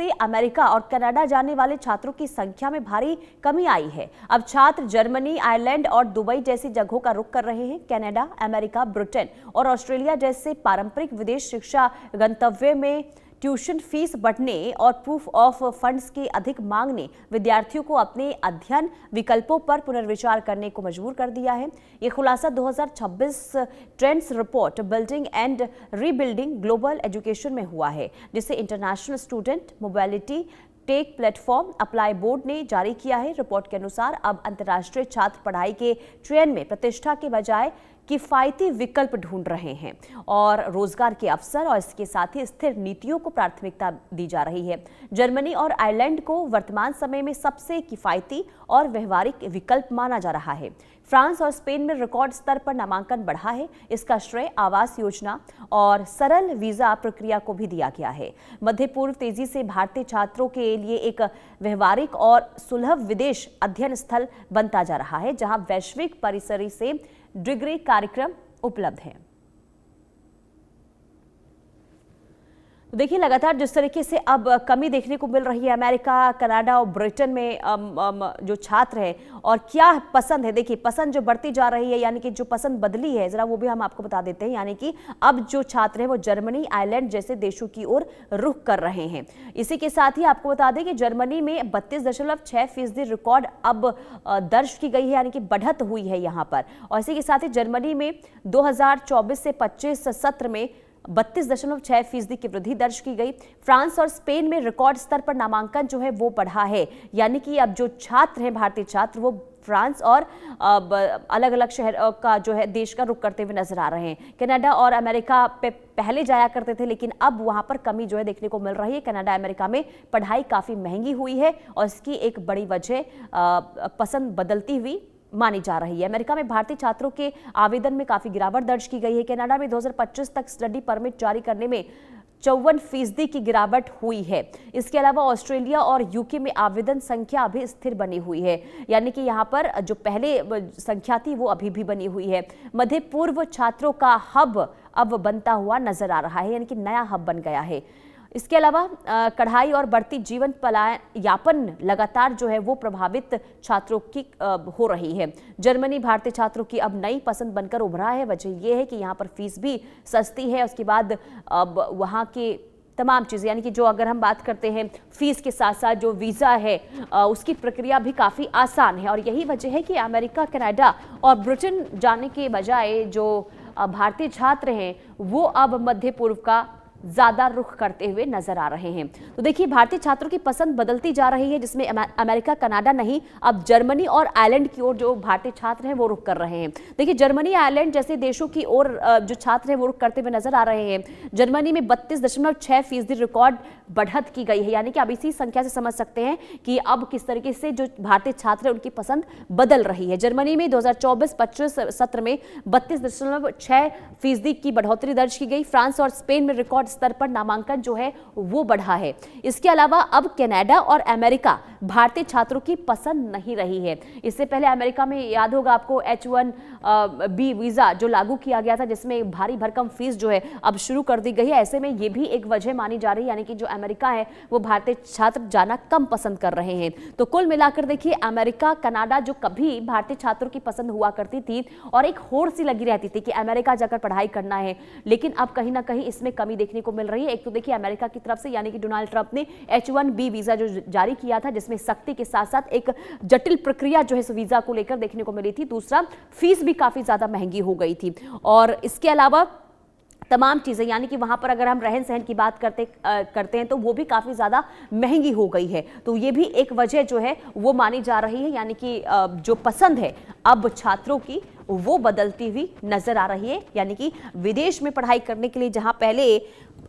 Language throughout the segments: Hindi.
से अमेरिका और कनाडा जाने वाले छात्रों की संख्या में भारी कमी आई है। अब छात्र जर्मनी, आयरलैंड और दुबई जैसी जगहों का रुख कर रहे हैं। कनाडा, अमेरिका, ब्रिटेन और ऑस्ट्रेलिया जैसे पारंपरिक विदेश शिक्षा गंतव्य में ट्यूशन फीस बढ़ने और प्रूफ ऑफ फंड्स की अधिक मांग ने विद्यार्थियों को अपने अध्ययन विकल्पों पर पुनर्विचार करने को मजबूर कर दिया है। ये खुलासा 2026 trends report building and rebuilding global education में हुआ है, जिसे international student mobility take platform apply board ने जारी किया है। रिपोर्ट के अनुसार अब अंतर्राष्ट्रीय छात्र पढ़ाई के चयन में प्रतिष्ठा के बजाय किफायती विकल्प ढूंढ रहे हैं और रोजगार के अवसर और इसके साथ ही स्थिर नीतियों को प्राथमिकता दी जा रही है। जर्मनी और आयरलैंड को वर्तमान समय में सबसे किफायती और व्यवहारिक विकल्प माना जा रहा है। फ्रांस और स्पेन में रिकॉर्ड स्तर पर नामांकन बढ़ा है। इसका श्रेय आवास योजना और सरल वीजा प्रक्रिया को भी दिया गया है। मध्य पूर्व तेजी से भारतीय छात्रों के लिए एक व्यवहारिक और सुलभ विदेश अध्ययन स्थल बनता जा रहा है, जहां वैश्विक परिसर से डिग्री कार्यक्रम उपलब्ध हैं। तो देखिए, लगातार जिस तरीके से अब कमी देखने को मिल रही है अमेरिका, कनाडा और ब्रिटेन में जो छात्र हैं और क्या पसंद है, देखिए पसंद जो बढ़ती जा रही है, यानी कि जो पसंद बदली है जरा वो भी हम आपको बता देते हैं। यानी कि अब जो छात्र हैं वो जर्मनी, आयरलैंड जैसे देशों की ओर रुख कर रहे हैं। इसी के साथ ही आपको बता दें कि जर्मनी में 32.6% रिकॉर्ड अब दर्ज की गई है, यानी कि बढ़त हुई है यहाँ पर। और इसी के साथ ही जर्मनी में 2024 से 25 सत्र में 32.6% की वृद्धि दर्ज की गई। फ्रांस और स्पेन में रिकॉर्ड स्तर पर नामांकन जो है वो बढ़ा है, यानी कि अब जो छात्र हैं, भारतीय छात्र, वो फ्रांस और अलग अलग शहर का जो है देश का रुख करते हुए नजर आ रहे हैं। कनाडा और अमेरिका पे पहले जाया करते थे, लेकिन अब वहां पर कमी जो है देखने को मिल रही है। कनाडा, अमेरिका में पढ़ाई काफी महंगी हुई है और इसकी एक बड़ी वजह पसंद बदलती हुई मानी जा रही है। अमेरिका में भारतीय छात्रों के आवेदन में काफी गिरावट दर्ज की गई है। कनाडा में 2025 तक स्टडी परमिट जारी करने में 54% की गिरावट हुई है। इसके अलावा ऑस्ट्रेलिया और यूके में आवेदन संख्या अभी स्थिर बनी हुई है, यानी कि यहाँ पर जो पहले संख्या थी वो अभी भी बनी हुई है। मध्य पूर्व छात्रों का हब अब बनता हुआ नजर आ रहा है, यानी कि नया हब बन गया है। इसके अलावा कढ़ाई और बढ़ती जीवन यापन लगातार जो है वो प्रभावित छात्रों की हो रही है। जर्मनी भारतीय छात्रों की अब नई पसंद बनकर उभरा है। वजह यह है कि यहाँ पर फीस भी सस्ती है। उसके बाद अब वहाँ के तमाम चीज़ें, यानी कि जो अगर हम बात करते हैं फीस के साथ साथ जो वीज़ा है उसकी प्रक्रिया भी काफ़ी आसान है। और यही वजह है कि अमेरिका, कनाडा और ब्रिटेन जाने के बजाय जो भारतीय छात्र हैं वो अब मध्य पूर्व का ज्यादा रुख करते हुए नजर आ रहे हैं। तो देखिए, भारतीय छात्रों की पसंद बदलती जा रही है, जिसमें अमेरिका, कनाडा नहीं, अब जर्मनी और आयरलैंड की ओर जो भारतीय छात्र हैं वो रुख कर रहे हैं। देखिए, जर्मनी, आयरलैंड जैसे देशों की ओर जो छात्र हैं वो रुख करते हुए नजर आ रहे हैं। जर्मनी में 32.6% रिकॉर्ड बढ़त की गई है, यानी कि अब इसी संख्या से समझ सकते हैं कि अब किस तरीके से जो भारतीय छात्र हैं उनकी पसंद बदल रही है। जर्मनी में 2024-25 सत्र में 32.6% की बढ़ोतरी दर्ज की गई। फ्रांस और स्पेन में रिकॉर्ड स्तर पर नामांकन जो है वो बढ़ा है। इसके अलावा अब कनाडा और अमेरिका भारतीय छात्रों की पसंद नहीं रही है। इससे पहले अमेरिका में याद होगा आपको H1B वीजा जो लागू किया गया था, जिसमें भारी भरकम फीस जो है अब शुरू कर दी गई है। ऐसे में ये भी एक वजह मानी जा रही है, यानी कि जो अमेरिका है वो भारतीय छात्र जाना कम पसंद कर रहे हैं। तो कुल मिलाकर देखिए, अमेरिका, कनाडा जो कभी भारतीय छात्रों की पसंद हुआ करती थी और एक होड़ सी लगी रहती थी कि अमेरिका जाकर पढ़ाई करना है, लेकिन अब कहीं ना कहीं इसमें कमी देखने को मिल रही है। एक तो देखिए अमेरिका की तरफ से, यानी कि डोनाल्ड ट्रंप ने H1B वीजा जो जारी किया था, जिसमें सख्ती के साथ साथ एक जटिल प्रक्रिया जो है इस वीजा को लेकर देखने को मिली थी। दूसरा, फीस भी काफी ज्यादा महंगी हो गई थी। और इसके अलावा तमाम चीज़ें, यानी कि वहाँ पर अगर हम रहन सहन की बात करते हैं तो वो भी काफ़ी ज़्यादा महंगी हो गई है। तो ये भी एक वजह जो है वो मानी जा रही है, यानी कि जो पसंद है अब छात्रों की वो बदलती हुई नजर आ रही है। यानी कि विदेश में पढ़ाई करने के लिए जहाँ पहले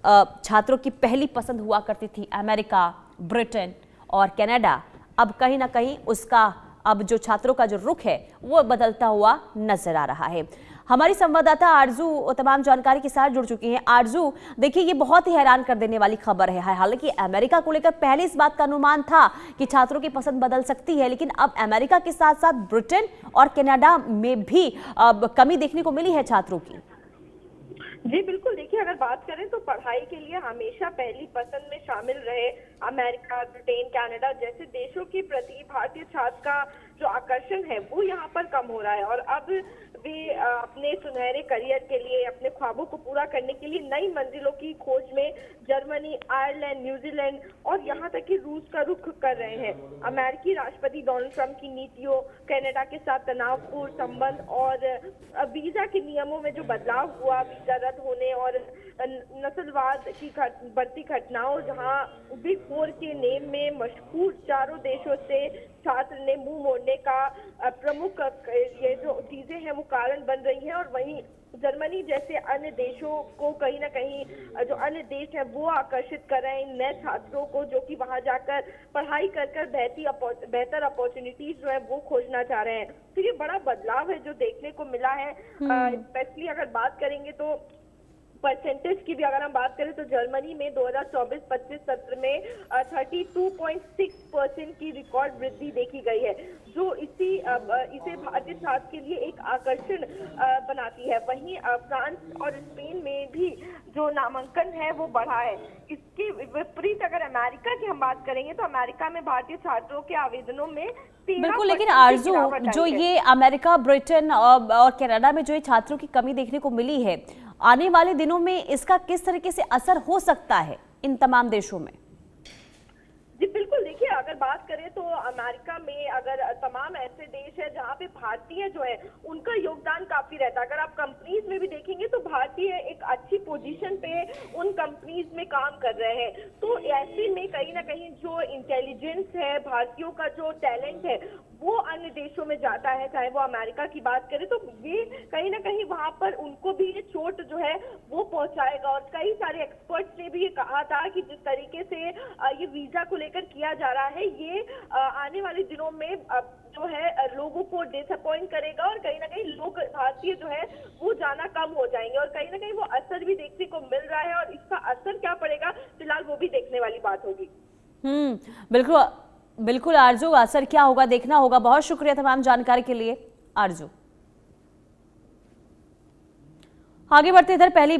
छात्रों की पहली पसंद हुआ करती थी अमेरिका, ब्रिटेन और कनाडा, अब कहीं ना कहीं उसका अब जो छात्रों का जो रुख है वो बदलता हुआ नजर आ रहा है। हमारी संवाददाता आरजू तमाम जानकारी के साथ जुड़ चुकी हैं। आरजू, देखिए ये बहुत ही हैरान कर देने वाली खबर है। हालांकि अमेरिका को लेकर पहले इस बात का अनुमान था कि छात्रों की पसंद बदल सकती है, लेकिन अब अमेरिका के साथ साथ ब्रिटेन और कनाडा में भी कमी देखने को मिली है छात्रों की। जी बिल्कुल, देखिए अगर बात करें तो पढ़ाई के लिए हमेशा पहली पसंद में शामिल रहे अमेरिका, ब्रिटेन, कनाडा जैसे देशों के प्रति भारतीय छात्र का जो आकर्षण है वो यहाँ पर कम हो रहा है। और अब वे अपने सुनहरे करियर के लिए, अपने ख्वाबों को पूरा करने के लिए नई मंजिलों की खोज में जर्मनी, आयरलैंड, न्यूजीलैंड और यहाँ तक कि रूस का रुख कर रहे हैं। अमेरिकी राष्ट्रपति डोनाल्ड ट्रंप की नीतियों, कनाडा के साथ तनावपूर्ण संबंध और वीजा के नियमों में जो बदलाव हुआ, वीजा रद्द होने और नस्लवाद की बढ़ती घटनाओं, जहां बिग फोर के नेम में मशहूर चारों देशों से छात्र ने मुंह मोड़ने का प्रमुख ये जो चीजें हैं वो कारण बन रही हैं। और वहीं जर्मनी जैसे अन्य देशों को कहीं ना कहीं जो अन्य देश है वो आकर्षित कर रहे हैं नए छात्रों को, जो कि वहां जाकर पढ़ाई कर बेहतर अपॉर्चुनिटीज जो है वो खोजना चाह रहे हैं। तो ये बड़ा बदलाव है जो देखने को मिला है। स्पेशली अगर बात करेंगे तो परसेंटेज की भी अगर हम बात करें तो जर्मनी में 2024-25 सत्र में 32.6% की रिकॉर्ड वृद्धि देखी गई है, जो इसे भारतीय छात्र के लिए एक आकर्षण बनाती है। वहीं फ्रांस और स्पेन में भी जो नामांकन है वो बढ़ा है। इसके विपरीत अगर अमेरिका की हम बात करेंगे तो अमेरिका में भारतीय छात्रों के आवेदनों में बिल्कुल, लेकिन आरजू, जो ये अमेरिका, ब्रिटेन और कनाडा में जो ये छात्रों की कमी देखने को मिली है, आने वाले दिनों में इसका किस तरीके से असर हो सकता है इन तमाम देशों में? जी बिल्कुल, देखिए अगर बात करें तो अमेरिका में अगर तमाम ऐसे देश है जहाँ पे भारतीय जो है उनका योगदान काफी रहता है। अगर आप कंपनीज में भी देखेंगे तो भारतीय एक अच्छी पोजीशन पे उन कंपनीज में काम कर रहे हैं। तो ऐसे में कहीं ना कहीं जो इंटेलिजेंस है, भारतीयों का जो टैलेंट है वो अन्य देशों में जाता है, चाहे वो अमेरिका की बात करें तो ये कहीं ना कहीं वहां पर उनको भी ये चोट जो है वो पहुंचाएगा। और कई सारे एक्सपर्ट्स ने भी ये कहा था कि जिस तरीके से ये वीजा को लेकर किया जा रहा है ये आने वाले दिनों में जो है लोगों को डिसअपॉइंट करेगा और कहीं ना कहीं लोग भारतीय जो है वो जाना कम हो जाएंगे। और कहीं ना कहीं वो असर भी देखने को मिल रहा है और इसका असर क्या पड़ेगा फिलहाल वो भी देखने वाली बात होगी। बिल्कुल बिल्कुल आरजू, असर क्या होगा देखना होगा। बहुत शुक्रिया तमाम जानकारी के लिए आरजू। आगे बढ़ते इधर पहली